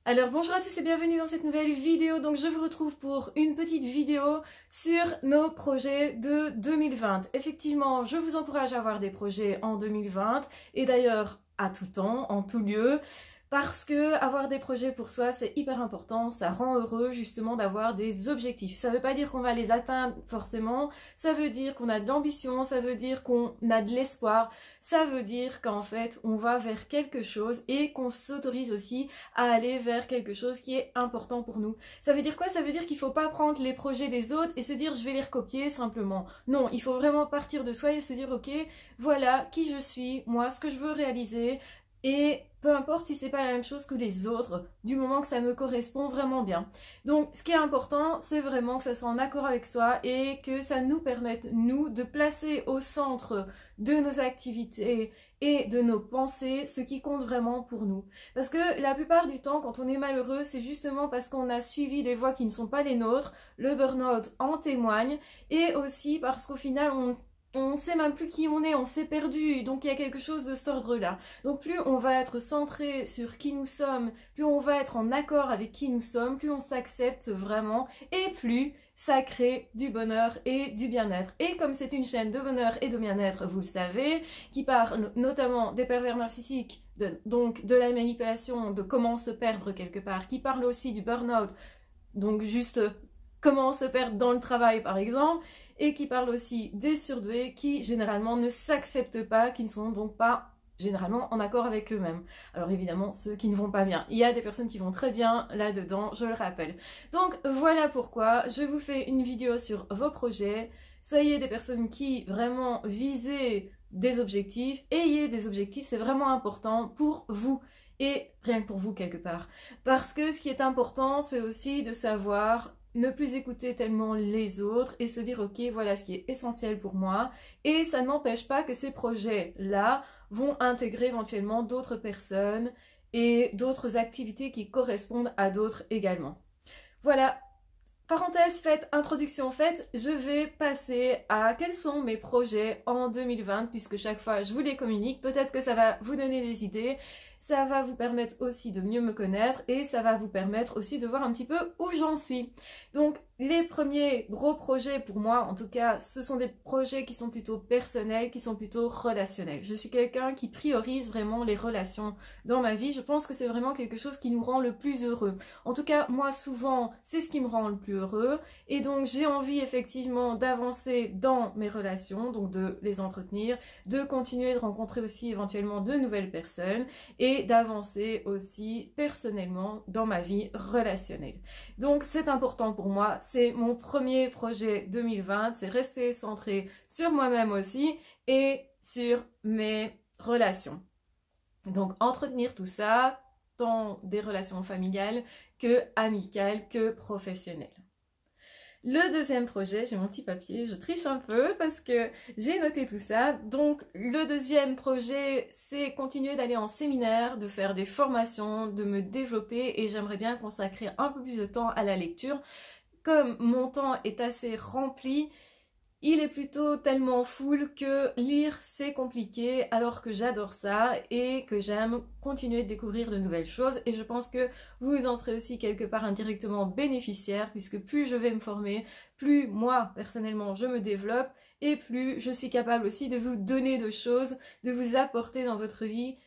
Alors bonjour à tous et bienvenue dans cette nouvelle vidéo. Donc je vous retrouve pour une petite vidéo sur nos projets de 2020. Effectivement, je vous encourage à avoir des projets en 2020 et d'ailleurs à tout temps, en tout lieu. Parce que avoir des projets pour soi, c'est hyper important, ça rend heureux justement d'avoir des objectifs. Ça veut pas dire qu'on va les atteindre forcément, ça veut dire qu'on a de l'ambition, ça veut dire qu'on a de l'espoir, ça veut dire qu'en fait on va vers quelque chose et qu'on s'autorise aussi à aller vers quelque chose qui est important pour nous. Ça veut dire quoi? Ça veut dire qu'il faut pas prendre les projets des autres et se dire je vais les recopier simplement. Non, il faut vraiment partir de soi et se dire ok, voilà qui je suis, moi, ce que je veux réaliser. Et peu importe si c'est pas la même chose que les autres, du moment que ça me correspond vraiment bien. Donc ce qui est important, c'est vraiment que ça soit en accord avec soi et que ça nous permette, nous, de placer au centre de nos activités et de nos pensées ce qui compte vraiment pour nous. Parce que la plupart du temps, quand on est malheureux, c'est justement parce qu'on a suivi des voies qui ne sont pas les nôtres, le burn-out en témoigne, et aussi parce qu'au final, on sait même plus qui on s'est perdu, donc il y a quelque chose de cet ordre-là. Donc plus on va être centré sur qui nous sommes, plus on va être en accord avec qui nous sommes, plus on s'accepte vraiment, et plus ça crée du bonheur et du bien-être. Et comme c'est une chaîne de bonheur et de bien-être, vous le savez, qui parle notamment des pervers narcissiques, donc de la manipulation, de comment se perdre quelque part, qui parle aussi du burn-out, donc juste comment se perdre dans le travail par exemple, et qui parle aussi des surdoués qui généralement ne s'acceptent pas, qui ne sont donc pas généralement en accord avec eux-mêmes. Alors évidemment, ceux qui ne vont pas bien. Il y a des personnes qui vont très bien là-dedans, je le rappelle. Donc voilà pourquoi je vous fais une vidéo sur vos projets. Soyez des personnes qui vraiment visez des objectifs. Ayez des objectifs, c'est vraiment important pour vous. Et rien que pour vous quelque part. Parce que ce qui est important, c'est aussi de savoir ne plus écouter tellement les autres et se dire ok, voilà ce qui est essentiel pour moi. Et ça n'empêche pas que ces projets-là vont intégrer éventuellement d'autres personnes et d'autres activités qui correspondent à d'autres également. Voilà. Parenthèse faite, introduction faite, je vais passer à quels sont mes projets en 2020 puisque chaque fois je vous les communique. Peut-être que ça va vous donner des idées, ça va vous permettre aussi de mieux me connaître et ça va vous permettre aussi de voir un petit peu où j'en suis. Donc les premiers gros projets pour moi, en tout cas, ce sont des projets qui sont plutôt personnels, qui sont plutôt relationnels. Je suis quelqu'un qui priorise vraiment les relations dans ma vie. Je pense que c'est vraiment quelque chose qui nous rend le plus heureux. En tout cas, moi souvent, c'est ce qui me rend le plus heureux et donc j'ai envie effectivement d'avancer dans mes relations, donc de les entretenir, de continuer de rencontrer aussi éventuellement de nouvelles personnes et d'avancer aussi personnellement dans ma vie relationnelle. Donc c'est important pour moi, c'est mon premier projet 2020, c'est rester centré sur moi-même aussi et sur mes relations. Donc entretenir tout ça, tant des relations familiales que amicales que professionnelles. Le deuxième projet, j'ai mon petit papier, je triche un peu parce que j'ai noté tout ça. Donc le deuxième projet, c'est continuer d'aller en séminaire, de faire des formations, de me développer et j'aimerais bien consacrer un peu plus de temps à la lecture. Comme mon temps est assez rempli, il est plutôt tellement full que lire c'est compliqué alors que j'adore ça et que j'aime continuer de découvrir de nouvelles choses et je pense que vous en serez aussi quelque part indirectement bénéficiaire puisque plus je vais me former, plus moi personnellement je me développe et plus je suis capable aussi de vous donner de choses, de vous apporter dans votre vie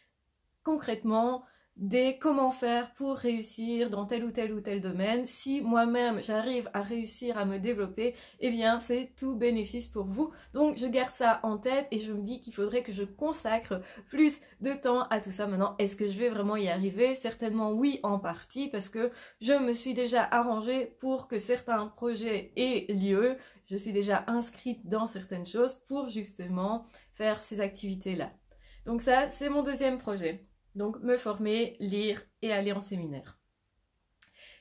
concrètement des comment faire pour réussir dans tel ou tel domaine. Si moi-même j'arrive à réussir à me développer, eh bien c'est tout bénéfice pour vous. Donc je garde ça en tête et je me dis qu'il faudrait que je consacre plus de temps à tout ça. Maintenant, est-ce que je vais vraiment y arriver? Certainement oui, en partie, parce que je me suis déjà arrangée pour que certains projets aient lieu. Je suis déjà inscrite dans certaines choses pour justement faire ces activités-là. Donc ça, c'est mon deuxième projet. Donc me former, lire et aller en séminaire.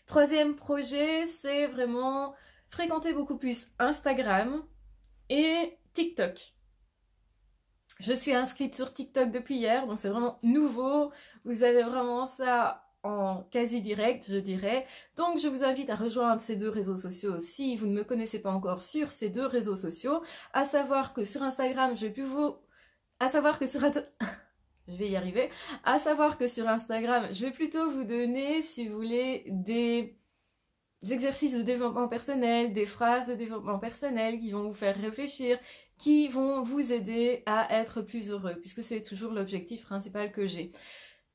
Troisième projet, c'est vraiment fréquenter beaucoup plus Instagram et TikTok. Je suis inscrite sur TikTok depuis hier, donc c'est vraiment nouveau. Vous avez vraiment ça en quasi direct, je dirais. Donc je vous invite à rejoindre ces deux réseaux sociaux si vous ne me connaissez pas encore sur ces deux réseaux sociaux. À savoir que sur Instagram, je vais plus vous... À savoir que sur... je vais y arriver. À savoir que sur Instagram, je vais plutôt vous donner, si vous voulez, des exercices de développement personnel, des phrases de développement personnel qui vont vous faire réfléchir, qui vont vous aider à être plus heureux, puisque c'est toujours l'objectif principal que j'ai.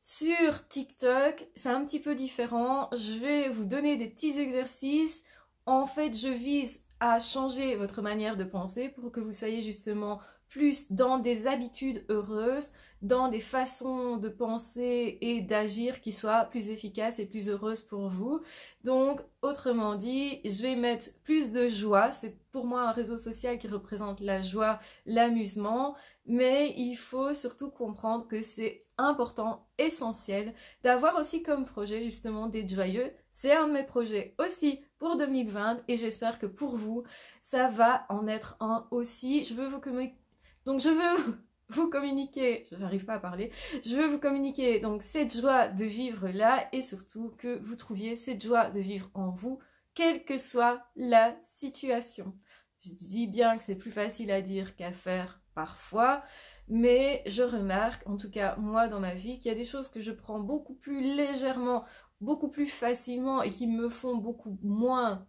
Sur TikTok, c'est un petit peu différent. Je vais vous donner des petits exercices. En fait, je vise à changer votre manière de penser pour que vous soyez justement plus dans des habitudes heureuses, dans des façons de penser et d'agir qui soient plus efficaces et plus heureuses pour vous. Donc, autrement dit, je vais mettre plus de joie. C'est pour moi un réseau social qui représente la joie, l'amusement, mais il faut surtout comprendre que c'est important, essentiel, d'avoir aussi comme projet justement d'être joyeux. C'est un de mes projets aussi pour 2020 et j'espère que pour vous, ça va en être un aussi. Je veux vous communiquer. Donc je veux vous communiquer, j'arrive pas à parler, je veux vous communiquer donc cette joie de vivre là et surtout que vous trouviez cette joie de vivre en vous, quelle que soit la situation. Je dis bien que c'est plus facile à dire qu'à faire parfois, mais je remarque, en tout cas moi dans ma vie, qu'il y a des choses que je prends beaucoup plus légèrement, beaucoup plus facilement et qui me font beaucoup moins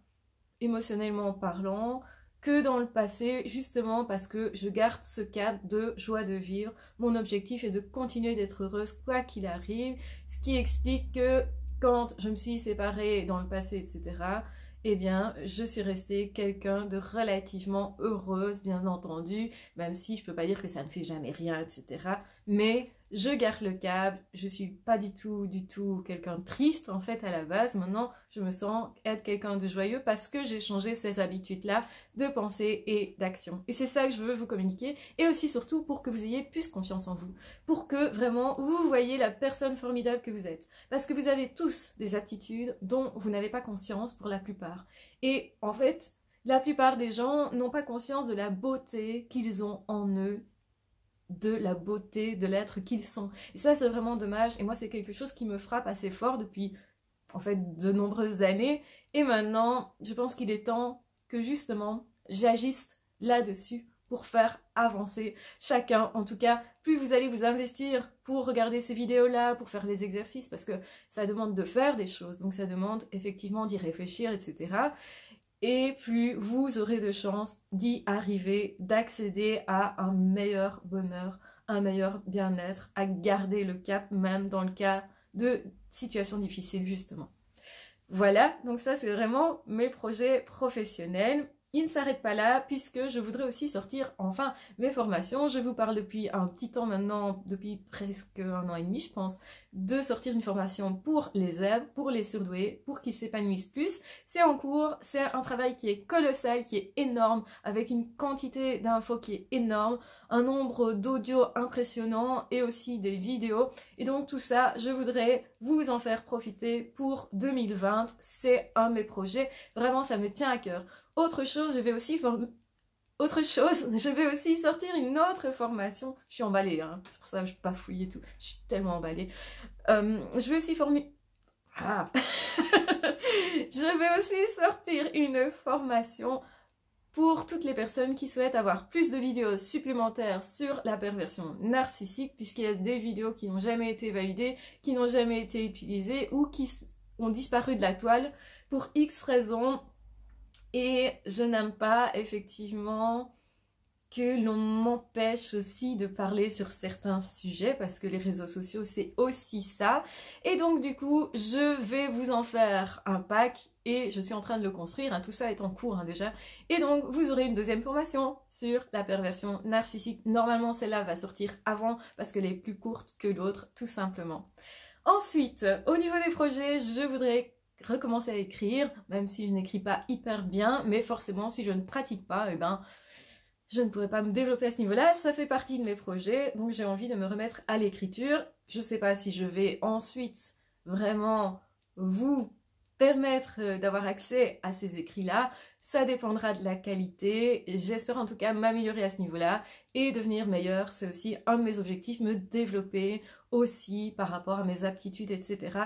émotionnellement parlant que dans le passé, justement parce que je garde ce cap de joie de vivre. Mon objectif est de continuer d'être heureuse quoi qu'il arrive, ce qui explique que quand je me suis séparée dans le passé, etc., eh bien, je suis restée quelqu'un de relativement heureuse, bien entendu, même si je peux pas dire que ça ne fait jamais rien, etc. Mais je garde le cap, je suis pas du tout quelqu'un de triste en fait à la base. Maintenant, je me sens être quelqu'un de joyeux parce que j'ai changé ces habitudes-là de pensée et d'action. Et c'est ça que je veux vous communiquer et aussi surtout pour que vous ayez plus confiance en vous, pour que vraiment vous voyez la personne formidable que vous êtes. Parce que vous avez tous des aptitudes dont vous n'avez pas conscience pour la plupart. Et en fait, la plupart des gens n'ont pas conscience de la beauté qu'ils ont en eux, de la beauté de l'être qu'ils sont. Et ça, c'est vraiment dommage. Et moi, c'est quelque chose qui me frappe assez fort depuis, en fait, de nombreuses années. Et maintenant, je pense qu'il est temps que, justement, j'agisse là-dessus pour faire avancer chacun. En tout cas, plus vous allez vous investir pour regarder ces vidéos-là, pour faire les exercices, parce que ça demande de faire des choses. Donc, ça demande effectivement d'y réfléchir, etc. Et plus vous aurez de chances d'y arriver, d'accéder à un meilleur bonheur, un meilleur bien-être, à garder le cap même dans le cas de situations difficiles justement. Voilà, donc ça c'est vraiment mes projets professionnels. Il ne s'arrête pas là puisque je voudrais aussi sortir enfin mes formations. Je vous parle depuis un petit temps maintenant, depuis presque 1 an et demi je pense, de sortir une formation pour les zèbres, pour les surdoués, pour qu'ils s'épanouissent plus. C'est en cours, c'est un travail qui est colossal, qui est énorme, avec une quantité d'infos qui est énorme, un nombre d'audios impressionnant et aussi des vidéos. Et donc tout ça, je voudrais vous en faire profiter pour 2020. C'est un de mes projets, vraiment ça me tient à cœur. Autre chose, je vais aussi sortir une autre formation. Je suis emballée, hein. C'est pour ça que je bafouille et tout. Je suis tellement emballée. Je vais aussi je vais aussi sortir une formation pour toutes les personnes qui souhaitent avoir plus de vidéos supplémentaires sur la perversion narcissique, puisqu'il y a des vidéos qui n'ont jamais été validées, qui n'ont jamais été utilisées ou qui ont disparu de la toile pour X raisons. Et je n'aime pas effectivement que l'on m'empêche aussi de parler sur certains sujets parce que les réseaux sociaux c'est aussi ça. Et donc du coup je vais vous en faire un pack et je suis en train de le construire, hein. Tout ça est en cours hein, déjà. Et donc vous aurez une deuxième formation sur la perversion narcissique. Normalement celle-là va sortir avant parce qu'elle est plus courte que l'autre tout simplement. Ensuite, au niveau des projets, je voudrais recommencer à écrire, même si je n'écris pas hyper bien, mais forcément si je ne pratique pas, eh ben, je ne pourrais pas me développer à ce niveau-là. Ça fait partie de mes projets, donc j'ai envie de me remettre à l'écriture. Je ne sais pas si je vais ensuite vraiment vous permettre d'avoir accès à ces écrits-là. Ça dépendra de la qualité. J'espère en tout cas m'améliorer à ce niveau-là et devenir meilleure. C'est aussi un de mes objectifs, me développer aussi par rapport à mes aptitudes, etc.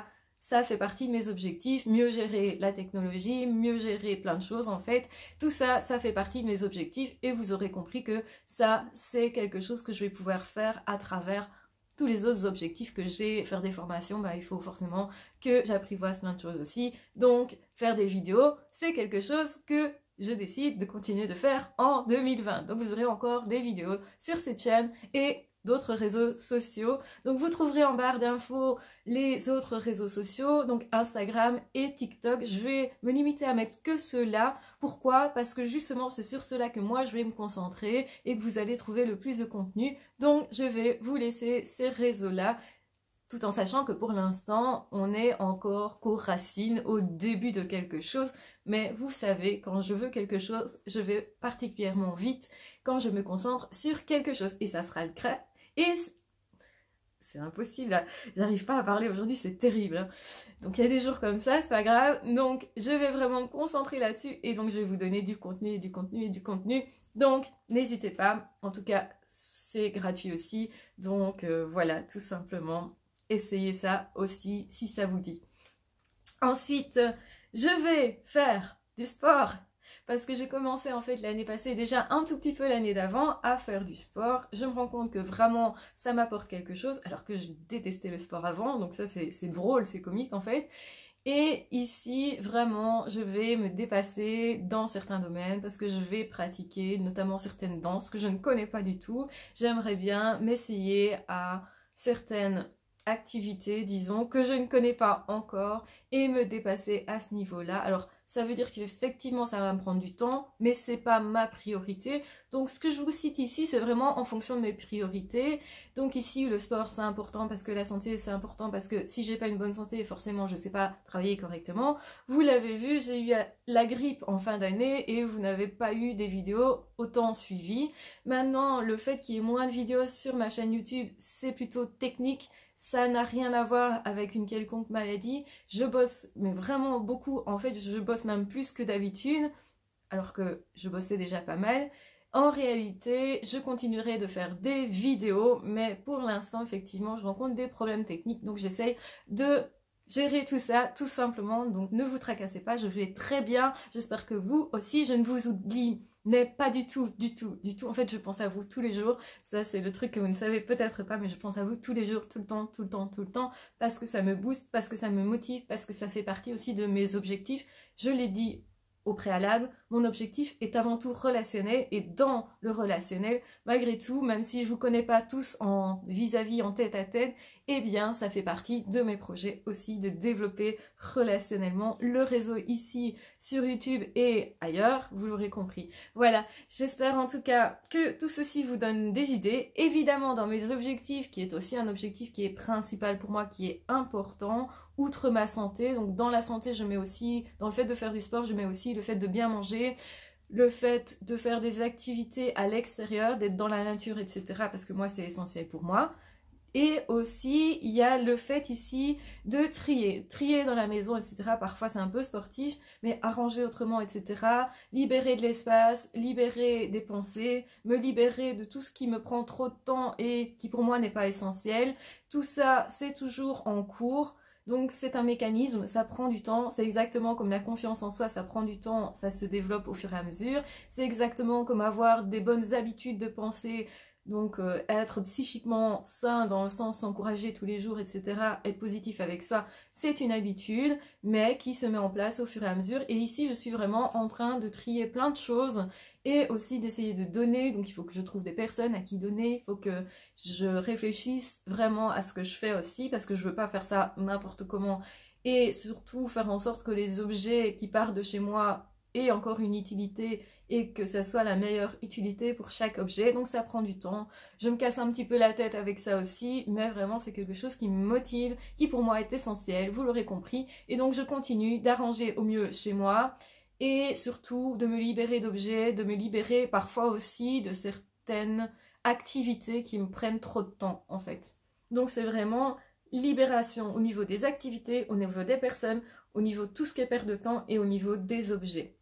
Ça fait partie de mes objectifs, mieux gérer la technologie, mieux gérer plein de choses en fait. Tout ça, ça fait partie de mes objectifs et vous aurez compris que ça, c'est quelque chose que je vais pouvoir faire à travers tous les autres objectifs que j'ai. Faire des formations, bah, il faut forcément que j'apprivoise plein de choses aussi. Donc, faire des vidéos, c'est quelque chose que je décide de continuer de faire en 2020. Donc, vous aurez encore des vidéos sur cette chaîne et d'autres réseaux sociaux. Donc, vous trouverez en barre d'infos les autres réseaux sociaux, donc Instagram et TikTok. Je vais me limiter à mettre que ceux-là. Pourquoi? Parce que justement, c'est sur cela que moi, je vais me concentrer et que vous allez trouver le plus de contenu. Donc, je vais vous laisser ces réseaux-là, tout en sachant que pour l'instant, on est encore qu'aux racines, au début de quelque chose. Mais vous savez, quand je veux quelque chose, je vais particulièrement vite quand je me concentre sur quelque chose. Et ça sera le cas. Et c'est impossible, là. J'arrive pas à parler aujourd'hui, c'est terrible. Hein. Donc il y a des jours comme ça, c'est pas grave. Donc je vais vraiment me concentrer là-dessus et donc je vais vous donner du contenu et du contenu et du contenu. Donc n'hésitez pas, en tout cas c'est gratuit aussi. Donc voilà, tout simplement, essayez ça aussi si ça vous dit. Ensuite, je vais faire du sport. Parce que j'ai commencé en fait l'année passée, déjà un tout petit peu l'année d'avant, à faire du sport. Je me rends compte que vraiment ça m'apporte quelque chose, alors que je détestais le sport avant, donc ça c'est drôle, c'est comique en fait. Et ici, vraiment, je vais me dépasser dans certains domaines parce que je vais pratiquer notamment certaines danses que je ne connais pas du tout. J'aimerais bien m'essayer à certaines activités, disons, que je ne connais pas encore et me dépasser à ce niveau-là. Alors, ça veut dire qu'effectivement, ça va me prendre du temps, mais c'est pas ma priorité. Donc, ce que je vous cite ici, c'est vraiment en fonction de mes priorités. Donc ici, le sport, c'est important parce que la santé, c'est important parce que si j'ai pas une bonne santé, forcément, je sais pas travailler correctement. Vous l'avez vu, j'ai eu la grippe en fin d'année et vous n'avez pas eu des vidéos autant suivies. Maintenant, le fait qu'il y ait moins de vidéos sur ma chaîne YouTube, c'est plutôt technique. Ça n'a rien à voir avec une quelconque maladie. Je bosse, mais vraiment beaucoup. En fait, je bosse même plus que d'habitude, alors que je bossais déjà pas mal. En réalité, je continuerai de faire des vidéos, mais pour l'instant, effectivement, je rencontre des problèmes techniques. Donc, j'essaye de gérer tout ça, tout simplement. Donc, ne vous tracassez pas, je vais très bien. J'espère que vous aussi, je ne vous oublie. Mais pas du tout, du tout, du tout. En fait, je pense à vous tous les jours. Ça, c'est le truc que vous ne savez peut-être pas, mais je pense à vous tous les jours, tout le temps, tout le temps, tout le temps, parce que ça me booste, parce que ça me motive, parce que ça fait partie aussi de mes objectifs. Je l'ai dit au préalable, mon objectif est avant tout relationnel et dans le relationnel, malgré tout, même si je vous connais pas tous en vis-à-vis, en tête à tête, eh bien, ça fait partie de mes projets aussi de développer relationnellement le réseau ici sur YouTube et ailleurs, vous l'aurez compris. Voilà, j'espère en tout cas que tout ceci vous donne des idées. Évidemment, dans mes objectifs, qui est aussi un objectif qui est principal pour moi, qui est important, outre ma santé, donc dans la santé, je mets aussi, dans le fait de faire du sport, je mets aussi le fait de bien manger, le fait de faire des activités à l'extérieur, d'être dans la nature, etc. Parce que moi, c'est essentiel pour moi. Et aussi, il y a le fait ici de trier dans la maison, etc. Parfois, c'est un peu sportif, mais arranger autrement, etc. Libérer de l'espace, libérer des pensées, me libérer de tout ce qui me prend trop de temps et qui pour moi n'est pas essentiel. Tout ça, c'est toujours en cours. Donc c'est un mécanisme, ça prend du temps, c'est exactement comme la confiance en soi, ça prend du temps, ça se développe au fur et à mesure. C'est exactement comme avoir des bonnes habitudes de pensée, donc être psychiquement sain dans le sens s'encourager tous les jours, etc., être positif avec soi, c'est une habitude, mais qui se met en place au fur et à mesure. Et ici, je suis vraiment en train de trier plein de choses et aussi d'essayer de donner. Donc il faut que je trouve des personnes à qui donner, il faut que je réfléchisse vraiment à ce que je fais aussi, parce que je veux pas faire ça n'importe comment. Et surtout faire en sorte que les objets qui partent de chez moi aient encore une utilité et que ça soit la meilleure utilité pour chaque objet. Donc ça prend du temps. Je me casse un petit peu la tête avec ça aussi, mais vraiment c'est quelque chose qui me motive, qui pour moi est essentiel, vous l'aurez compris. Et donc je continue d'arranger au mieux chez moi et surtout de me libérer d'objets, de me libérer parfois aussi de certaines activités qui me prennent trop de temps en fait. Donc c'est vraiment libération au niveau des activités, au niveau des personnes, au niveau de tout ce qui est perte de temps et au niveau des objets.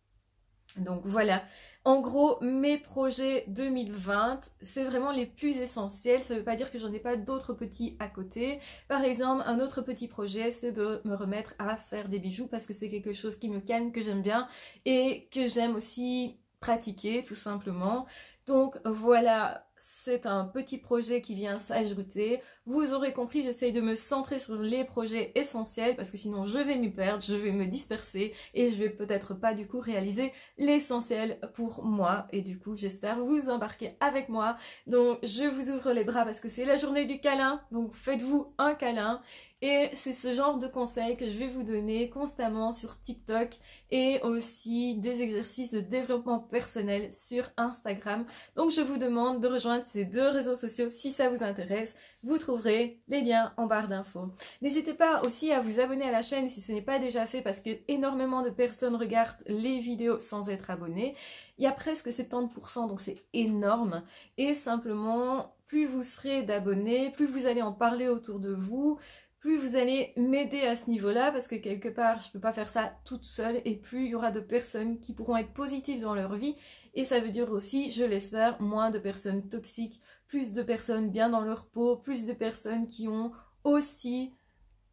Donc voilà, en gros mes projets 2020, c'est vraiment les plus essentiels. Ça ne veut pas dire que j'en ai pas d'autres petits à côté. Par exemple, un autre petit projet, c'est de me remettre à faire des bijoux parce que c'est quelque chose qui me calme, que j'aime bien et que j'aime aussi pratiquer tout simplement. Donc voilà, c'est un petit projet qui vient s'ajouter. Vous aurez compris, j'essaye de me centrer sur les projets essentiels parce que sinon je vais m'y perdre, je vais me disperser et je vais peut-être pas du coup réaliser l'essentiel pour moi. Et du coup, j'espère vous embarquer avec moi. Donc, je vous ouvre les bras parce que c'est la journée du câlin. Donc, faites-vous un câlin. Et c'est ce genre de conseils que je vais vous donner constamment sur TikTok et aussi des exercices de développement personnel sur Instagram. Donc je vous demande de rejoindre ces deux réseaux sociaux si ça vous intéresse. Vous trouverez les liens en barre d'infos. N'hésitez pas aussi à vous abonner à la chaîne si ce n'est pas déjà fait parce que énormément de personnes regardent les vidéos sans être abonnées. Il y a presque 70%, donc c'est énorme. Et simplement, plus vous serez d'abonnés, plus vous allez en parler autour de vous, plus vous allez m'aider à ce niveau-là, parce que quelque part, je ne peux pas faire ça toute seule, et plus il y aura de personnes qui pourront être positives dans leur vie, et ça veut dire aussi, je l'espère, moins de personnes toxiques, plus de personnes bien dans leur peau, plus de personnes qui ont aussi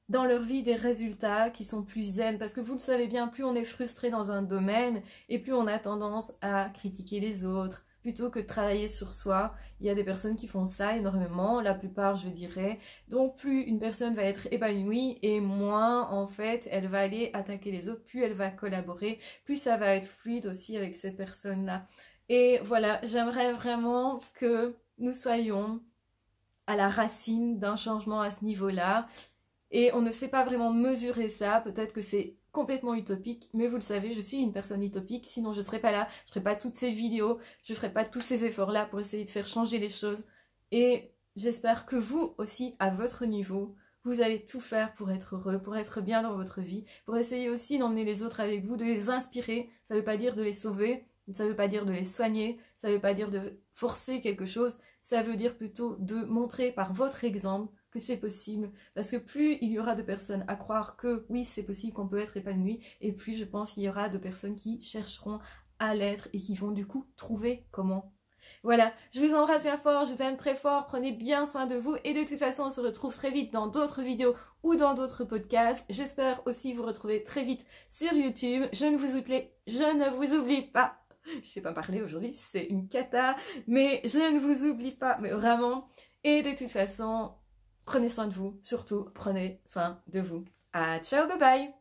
dans leur vie des résultats qui sont plus zen, parce que vous le savez bien, plus on est frustré dans un domaine, et plus on a tendance à critiquer les autres, plutôt que de travailler sur soi. Il y a des personnes qui font ça énormément, la plupart je dirais. Donc plus une personne va être épanouie et moins en fait elle va aller attaquer les autres, plus elle va collaborer, plus ça va être fluide aussi avec ces personnes-là. Et voilà, j'aimerais vraiment que nous soyons à la racine d'un changement à ce niveau-là. Et on ne sait pas vraiment mesurer ça, peut-être que c'est complètement utopique, mais vous le savez, je suis une personne utopique, sinon je ne serais pas là, je ne ferais pas toutes ces vidéos, je ne ferais pas tous ces efforts-là pour essayer de faire changer les choses. Et j'espère que vous aussi, à votre niveau, vous allez tout faire pour être heureux, pour être bien dans votre vie, pour essayer aussi d'emmener les autres avec vous, de les inspirer. Ça ne veut pas dire de les sauver, ça ne veut pas dire de les soigner, ça ne veut pas dire de forcer quelque chose, ça veut dire plutôt de montrer par votre exemple que c'est possible, parce que plus il y aura de personnes à croire que oui c'est possible qu'on peut être épanoui, et plus je pense qu'il y aura de personnes qui chercheront à l'être et qui vont du coup trouver comment. Voilà, je vous embrasse bien fort, je vous aime très fort, prenez bien soin de vous et de toute façon on se retrouve très vite dans d'autres vidéos ou dans d'autres podcasts. J'espère aussi vous retrouver très vite sur YouTube. Je ne vous oublie pas. Je sais pas parler aujourd'hui, c'est une cata, mais je ne vous oublie pas, mais vraiment. Et de toute façon, prenez soin de vous, surtout prenez soin de vous. Ah, ciao, bye bye!